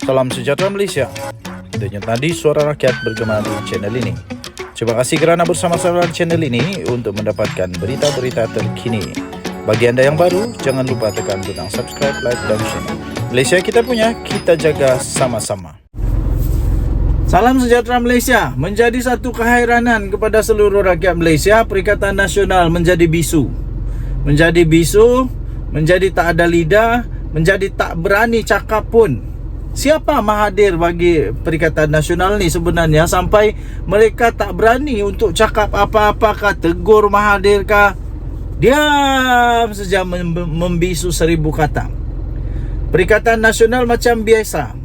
Salam sejahtera Malaysia. Denyut nadi suara rakyat bergema di channel ini. Terima kasih kerana bersama-sama di channel ini untuk mendapatkan berita-berita terkini. Bagi anda yang baru, jangan lupa tekan butang subscribe, like dan share. Malaysia kita punya, kita jaga sama-sama. Salam sejahtera Malaysia. Menjadi satu keheranan kepada seluruh rakyat Malaysia, Perikatan Nasional menjadi bisu. Menjadi bisu, menjadi tak ada lidah, menjadi tak berani cakap pun. Siapa Mahathir bagi Perikatan Nasional ni sebenarnya sampai mereka tak berani untuk cakap apa-apa kah, tegur Mahathir kah? Diam saja membisu 1000 kata. Perikatan Nasional macam biasa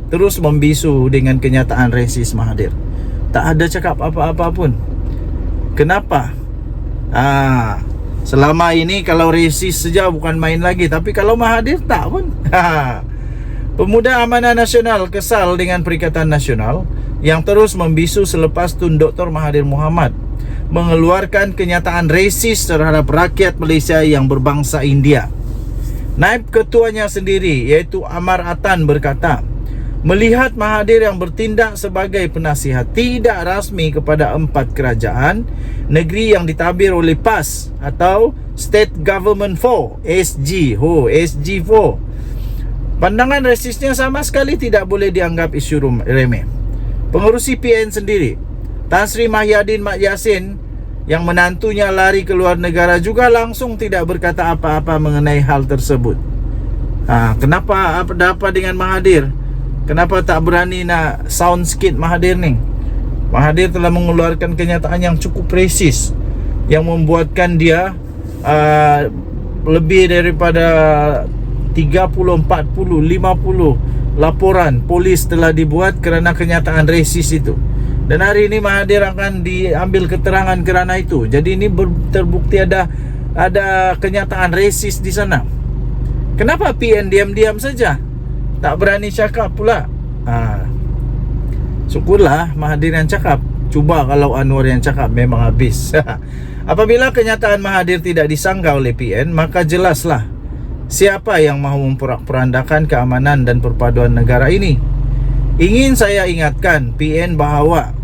terus membisu dengan kenyataan resis Mahathir. Tak ada cakap apa-apa pun. Kenapa? Selama ini kalau resis saja bukan main lagi, tapi kalau Mahathir tak pun. Pemuda Amanah Nasional kesal dengan Perikatan Nasional yang terus membisu selepas Tun Dr. Mahathir Mohamad mengeluarkan kenyataan resis terhadap rakyat Malaysia yang berbangsa India. Naib ketuanya sendiri iaitu Amar Atan berkata, melihat Mahathir yang bertindak sebagai penasihat tidak rasmi kepada 4 kerajaan negeri yang ditabir oleh PAS atau State Government 4 SG4, pandangan resisnya sama sekali tidak boleh dianggap isu remeh. Pengerusi PN sendiri, Tan Sri Mahyadin Mat Yassin, yang menantunya lari ke luar negara juga langsung tidak berkata apa-apa mengenai hal tersebut. Kenapa apa dengan Mahathir? Kenapa tak berani nak sound sikit Mahathir ni? Mahathir telah mengeluarkan kenyataan yang cukup presis yang membuatkan dia lebih daripada 30, 40, 50 laporan polis telah dibuat kerana kenyataan resis itu. Dan hari ini Mahathir akan diambil keterangan kerana itu. Jadi ini terbukti ada kenyataan resis di sana. Kenapa PN diam-diam saja? Tak berani cakap pula. Syukurlah Mahathir yang cakap. Cuba kalau Anwar yang cakap memang habis. Apabila kenyataan Mahathir tidak disanggah oleh PN, maka jelaslah siapa yang mahu memporak-porandakan keamanan dan perpaduan negara ini. Ingin saya ingatkan PN bahawa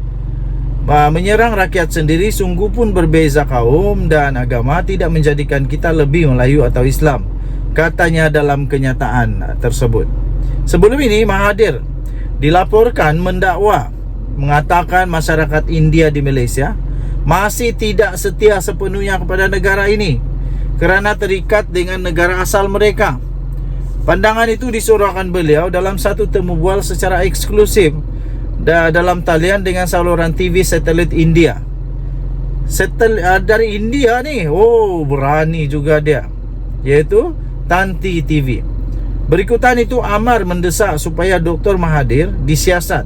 menyerang rakyat sendiri sungguh pun berbeza kaum dan agama tidak menjadikan kita lebih Melayu atau Islam, katanya dalam kenyataan tersebut. Sebelum ini Mahathir dilaporkan mendakwa, mengatakan masyarakat India di Malaysia masih tidak setia sepenuhnya kepada negara ini kerana terikat dengan negara asal mereka. Pandangan itu disuarakan beliau dalam satu temu bual secara eksklusif dalam talian dengan saluran TV satelit India. Dari India ni, berani juga dia, iaitu Tanti TV. Berikutan itu Amar mendesak supaya Dr. Mahathir disiasat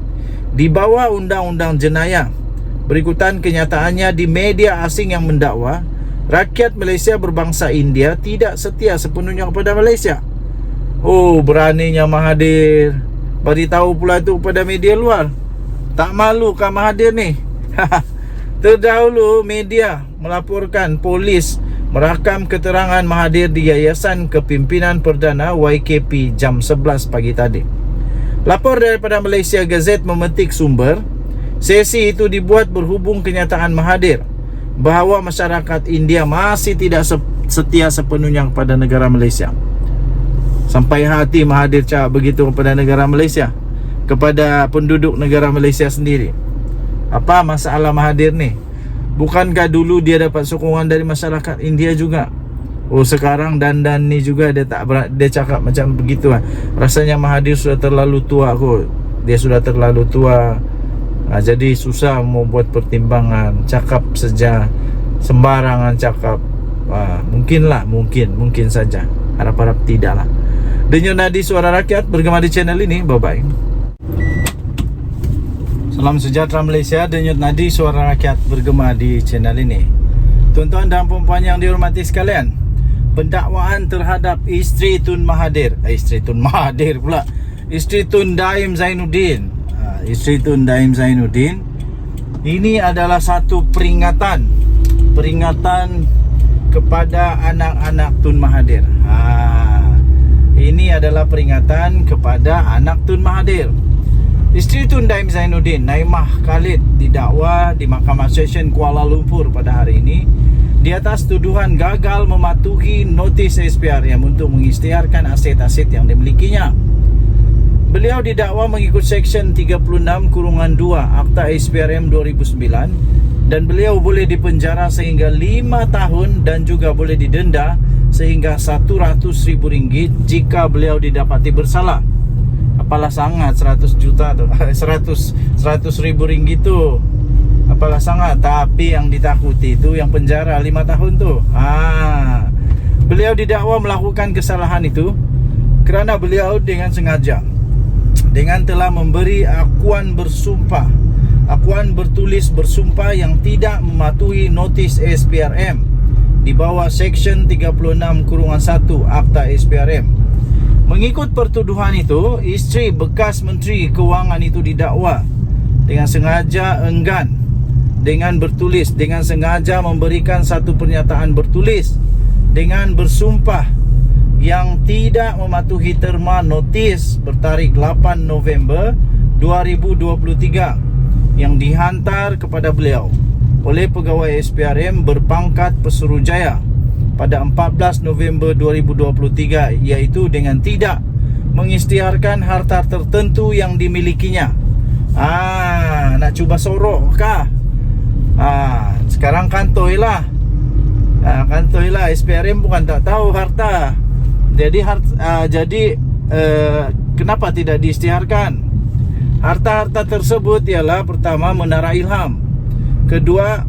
di bawah undang-undang jenayah. Berikutan kenyataannya di media asing yang mendakwa rakyat Malaysia berbangsa India tidak setia sepenuhnya kepada Malaysia. Beraninya Mahathir beritahu pula itu kepada media luar. Tak malu kah Mahathir ni? Terdahulu media melaporkan polis merakam keterangan Mahathir di Yayasan Kepimpinan Perdana YKP jam 11 pagi tadi. Lapor daripada Malaysia Gazette memetik sumber, sesi itu dibuat berhubung kenyataan Mahathir bahawa masyarakat India masih tidak setia sepenuhnya kepada negara Malaysia. Sampai hati Mahathir cakap begitu kepada negara Malaysia, kepada penduduk negara Malaysia sendiri. Apa masalah Mahathir ni? Bukankah dulu dia dapat sokongan dari masyarakat India juga? Sekarang dandan ni juga dia cakap macam begitu. Rasanya Mahathir sudah terlalu tua kot. Dia sudah terlalu tua. Jadi susah membuat pertimbangan, cakap saja sembarangan cakap. Mungkin saja. Harap-harap tidaklah. Denyut nadi suara rakyat bergema di channel ini. Bye-bye. Salam sejahtera Malaysia. Denyut nadi suara rakyat bergema di channel ini. Tuan-tuan dan puan-puan yang dihormati sekalian, pendakwaan terhadap isteri Tun Mahathir, isteri Tun Daim Zainuddin, ini adalah satu peringatan kepada anak-anak Tun Mahathir. Ini adalah peringatan kepada anak Tun Mahathir. Isteri Tun Daim Zainuddin, Naimah Khalid, didakwa di Mahkamah Session Kuala Lumpur pada hari ini di atas tuduhan gagal mematuhi notis SPRM untuk mengisytiharkan aset-aset yang dimilikinya. Beliau didakwa mengikut Seksyen 36(2) Akta SPRM 2009 dan beliau boleh dipenjara sehingga 5 tahun dan juga boleh didenda sehingga RM100,000 jika beliau didapati bersalah. Apalah sangat 100 juta tu, 100 ribu ringgit tu. Apalah sangat, tapi yang ditakuti itu yang penjara 5 tahun tu. Beliau didakwa melakukan kesalahan itu kerana beliau dengan sengaja, dengan telah memberi akuan bertulis bersumpah yang tidak mematuhi notis SPRM di bawah Seksyen 36(1) Akta SPRM. Mengikut pertuduhan itu, isteri bekas Menteri Kewangan itu didakwa dengan sengaja enggan, dengan bertulis, dengan sengaja memberikan satu pernyataan bertulis dengan bersumpah yang tidak mematuhi terma notis bertarikh 8 November 2023 yang dihantar kepada beliau oleh pegawai SPRM berpangkat Pesuruhjaya pada 14 November 2023, iaitu dengan tidak mengisytiharkan harta tertentu yang dimilikinya. Nak cuba sorok kah? Sekarang kantoilah. Kantoilah, SPRM bukan tak tahu harta. Jadi kenapa tidak diisytiharkan? Harta-harta tersebut ialah pertama Menara Ilham, kedua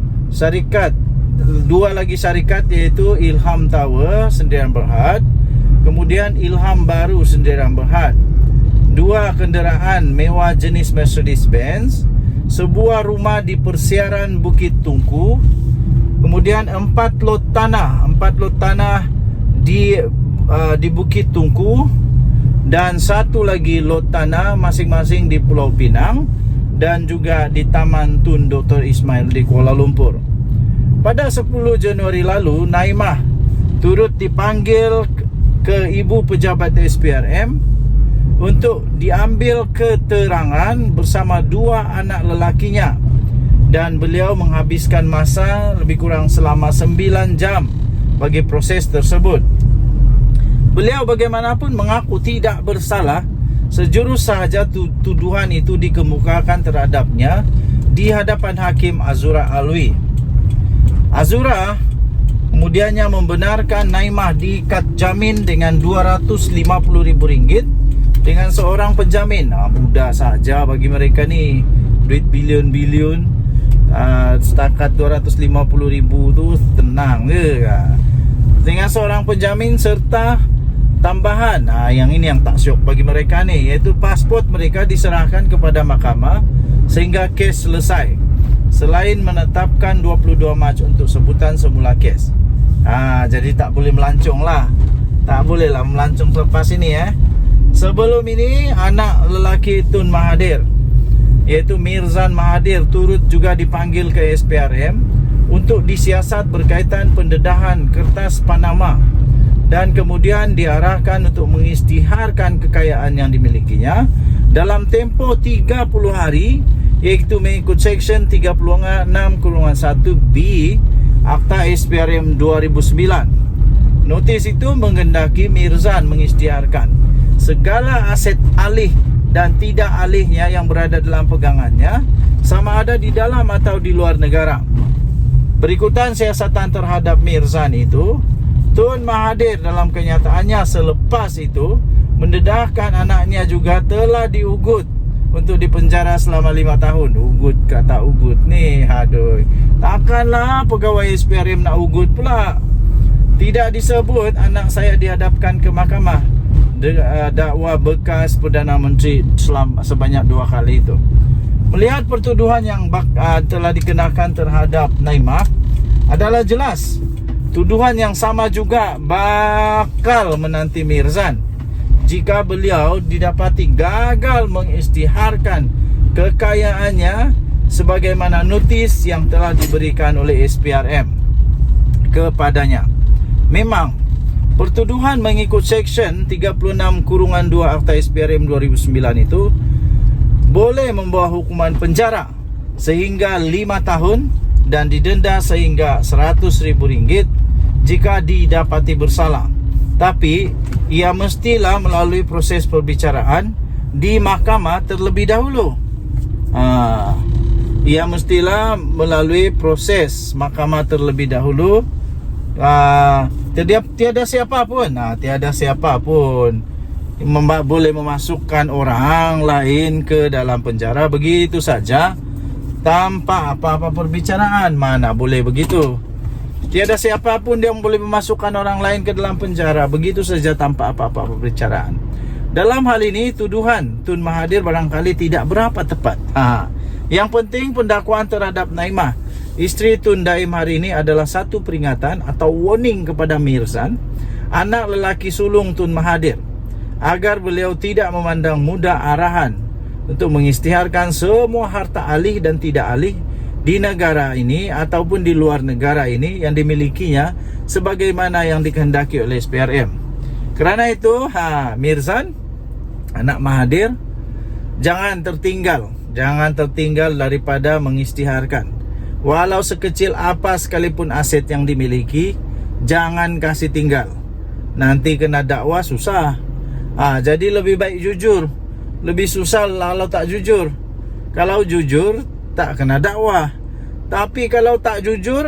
dua lagi syarikat iaitu Ilham Tower Sendirian Berhad, kemudian Ilham Baru Sendirian Berhad, 2 kenderaan mewah jenis Mercedes-Benz, sebuah rumah di persiaran Bukit Tungku, kemudian 4 lot tanah di Bukit Tungku, dan 1 lagi lot tanah masing-masing di Pulau Pinang dan juga di Taman Tun Dr. Ismail di Kuala Lumpur. Pada 10 Januari lalu, Naimah turut dipanggil ke ibu pejabat SPRM untuk diambil keterangan bersama 2 anak lelakinya, dan beliau menghabiskan masa lebih kurang selama 9 jam bagi proses tersebut. Beliau bagaimanapun mengaku tidak bersalah sejurus sahaja tuduhan itu dikemukakan terhadapnya di hadapan Hakim Azura Alwi. Azura kemudiannya membenarkan Naimah diikat jamin dengan RM250,000 dengan seorang penjamin. Mudah saja bagi mereka ni, duit bilion-bilion, setakat RM250,000 tu tenang ke? Dengan seorang penjamin serta tambahan, yang ini yang tak syok bagi mereka ni, iaitu pasport mereka diserahkan kepada mahkamah sehingga kes selesai, selain menetapkan 22 Mac untuk sebutan semula kes. Jadi tak boleh melancong lah. Tak boleh lah melancong selepas ini. Sebelum ini, anak lelaki Tun Mahathir, iaitu Mirzan Mahathir, turut juga dipanggil ke SPRM untuk disiasat berkaitan pendedahan kertas Panama dan kemudian diarahkan untuk mengisytiharkan kekayaan yang dimilikinya dalam tempoh 30 hari, iaitu mengikut Seksyen 36(1)B Akta SPRM 2009. Notis itu menghendaki Mirzan mengisytiharkan segala aset alih dan tidak alihnya yang berada dalam pegangannya, sama ada di dalam atau di luar negara. Berikutan siasatan terhadap Mirzan itu, Tun Mahathir dalam kenyataannya selepas itu mendedahkan anaknya juga telah diugut untuk dipenjara selama 5 tahun. Ugut kata ugut ni, aduh, takkanlah pegawai SPRM nak ugut pula. Tidak disebut anak saya dihadapkan ke mahkamah dakwa bekas Perdana Menteri sebanyak 2 kali itu. Melihat pertuduhan yang telah dikenakan terhadap Naimah, adalah jelas tuduhan yang sama juga bakal menanti Mirzan jika beliau didapati gagal mengisytiharkan kekayaannya sebagaimana notis yang telah diberikan oleh SPRM kepadanya. Memang Pertuduhan mengikut Seksyen 36 kurungan 2 Akta SPRM 2009 itu boleh membawa hukuman penjara sehingga 5 tahun dan didenda sehingga RM100.000 jika didapati bersalah. Tapi ia mestilah melalui proses perbicaraan di mahkamah terlebih dahulu. Ia mestilah melalui proses mahkamah terlebih dahulu. Tiada siapa pun boleh memasukkan orang lain ke dalam penjara begitu saja tanpa apa-apa perbicaraan. Mana boleh begitu? Tiada siapa pun yang boleh memasukkan orang lain ke dalam penjara begitu saja tanpa apa-apa perbicaraan. Dalam hal ini tuduhan Tun Mahathir barangkali tidak berapa tepat. Yang penting pendakwaan terhadap Naimah, isteri Tun Daim hari ini adalah satu peringatan atau warning kepada Mirzan, anak lelaki sulung Tun Mahathir, agar beliau tidak memandang mudah arahan untuk mengisytiharkan semua harta alih dan tidak alih di negara ini ataupun di luar negara ini yang dimilikinya sebagaimana yang dikehendaki oleh SPRM. Kerana itu, Mirzan, anak Mahathir, jangan tertinggal daripada mengisytiharkan. Walau sekecil apa sekalipun aset yang dimiliki, jangan kasih tinggal. Nanti kena dakwah susah. Jadi lebih baik jujur. Lebih susah kalau tak jujur. Kalau jujur tak kena dakwah. Tapi kalau tak jujur,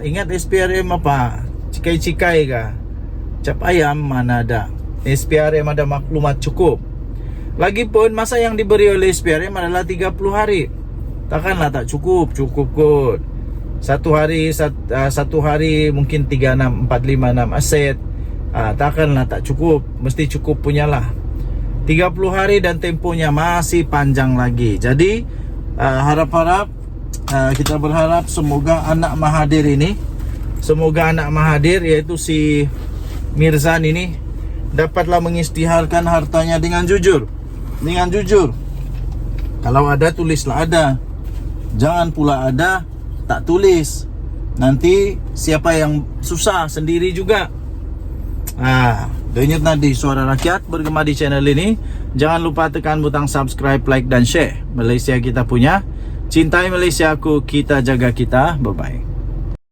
ingat SPRM apa? Cikai-cikai kah? Cap ayam mana ada. SPRM ada maklumat cukup. Lagipun masa yang diberi oleh SPRM adalah 30 hari. Takkanlah tak cukup kot. Satu hari mungkin 3, 6, 4, 5, 6 aset. Takkanlah tak cukup. Mesti cukup punyalah. 30 hari dan temponya masih panjang lagi. Jadi kita berharap semoga anak Mahathir yaitu si Mirzan ini dapatlah mengisytiharkan hartanya dengan jujur. Kalau ada, tulislah ada. Jangan pula ada, tak tulis. Nanti siapa yang susah sendiri juga. Denyut nadi suara rakyat bergema di channel ini. Jangan lupa tekan butang subscribe, like dan share. Malaysia kita punya. Cintai Malaysiaku, kita jaga kita. Bye-bye.